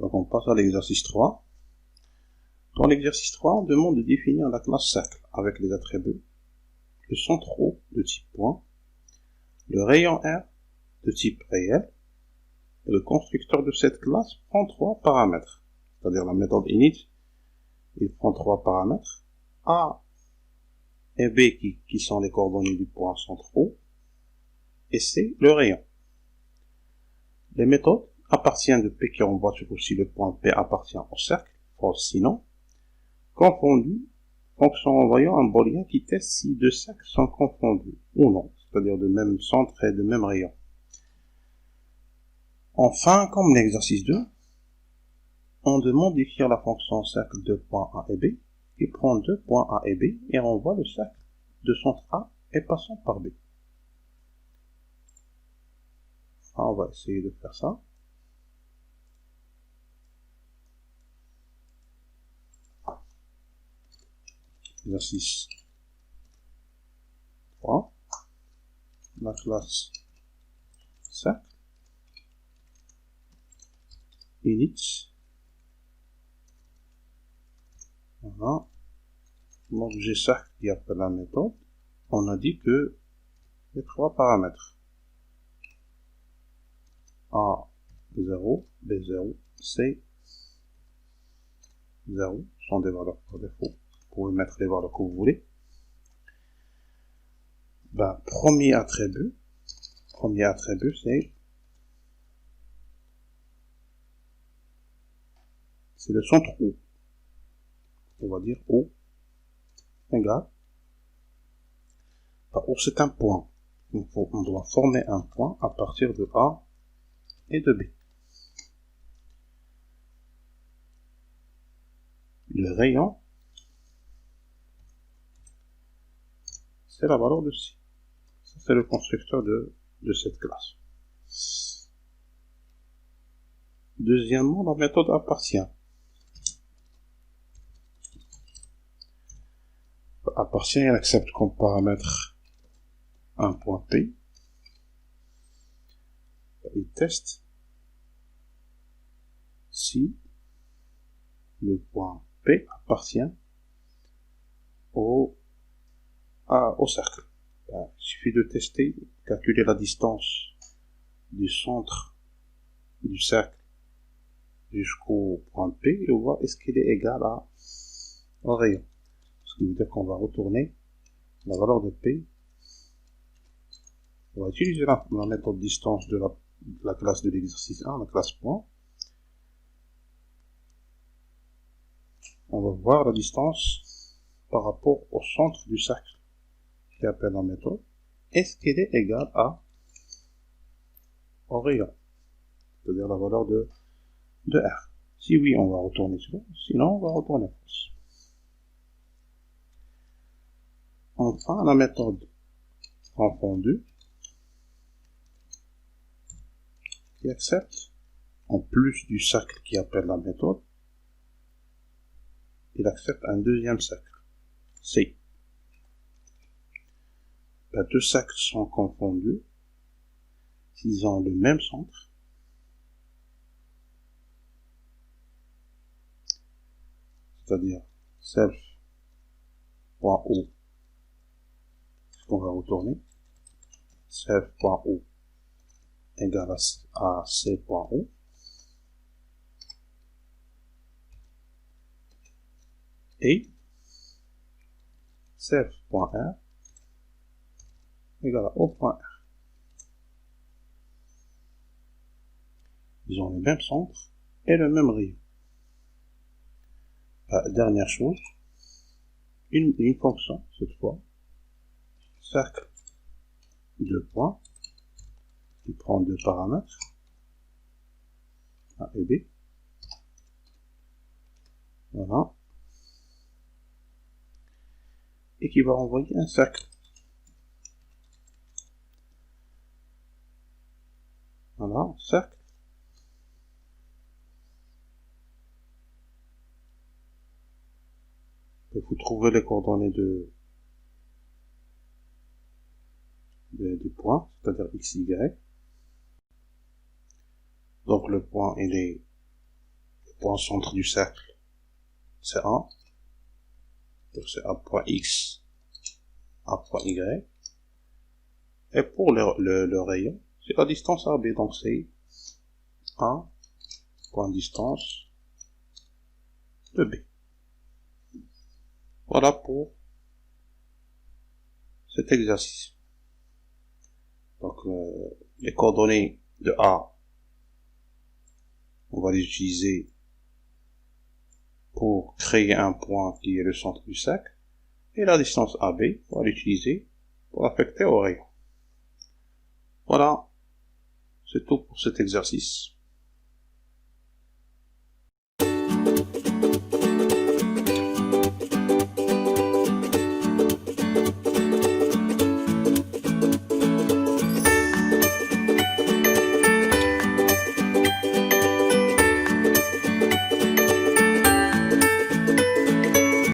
Donc on passe à l'exercice 3. Dans l'exercice 3, on demande de définir la classe cercle avec les attributs, le centre O de type point, le rayon R de type réel, et le constructeur de cette classe prend 3 paramètres. C'est-à-dire la méthode init, il prend 3 paramètres, A et B qui sont les coordonnées du point centre O, et C le rayon. Les méthodes appartiennent de P qui renvoie sur aussi le point P appartient au cercle, false sinon, confondu, fonction envoyant un booléen qui teste si deux cercles sont confondus ou non, c'est-à-dire de même centre et de même rayon. Enfin, comme l'exercice 2, on demande d'écrire la fonction cercle de points A et B, qui prend deux points A et B et renvoie le cercle de centre A et passant par B. Enfin, on va essayer de faire ça. Exercice 3. La classe cercle init. Voilà. L'objet cercle qui appelle la méthode. On a dit que les trois paramètres A0, B0, C0 sont des valeurs par défaut. Vous pouvez mettre les valeurs que vous voulez. Premier attribut, c'est le centre O. On va dire O égale. O c'est un point. Donc on doit former un point à partir de A et de B. Le rayon, c'est la valeur de C. Ça, c'est le constructeur de cette classe. Deuxièmement, la méthode appartient. Appartient, elle accepte comme paramètre un point P. Il teste si le point P appartient au cercle. Il suffit de tester, calculer la distance du centre du cercle jusqu'au point P et on voit est-ce qu'il est égal au rayon. Ce qui veut dire qu'on va retourner la valeur de P. On va utiliser la méthode distance de la classe de l'exercice 1, la classe point. On va voir la distance par rapport au centre du cercle qui appelle la méthode. Est-ce qu'elle est égale au rayon, c'est-à-dire la valeur de R. Si oui, on va retourner true, sinon on va retourner false. Enfin, la méthode confondue qui accepte, en plus du cercle qui appelle la méthode, il accepte un deuxième cercle, C. Deux cercles sont confondus s'ils ont le même centre. C'est-à-dire self.o, ce qu'on va retourner, self.o égale à c.o, et self.r égale à o.r. Ils ont le même centre et le même rayon. Dernière chose, une fonction, cette fois, cercle de points, qui prend deux paramètres, A et B. Voilà. Et qui va envoyer un cercle. Voilà, cercle. Et vous trouvez les coordonnées du point, c'est-à-dire x, y. Donc le point, il est point centre du cercle, c'est A. Donc c'est A point X, A point Y. Et pour le rayon, c'est la distance AB. Donc c'est A point distance de B. Voilà pour cet exercice. Donc les coordonnées de A, on va les utiliser pour créer un point qui est le centre du cercle, et la distance AB, on va l'utiliser pour affecter au rayon. Voilà, c'est tout pour cet exercice.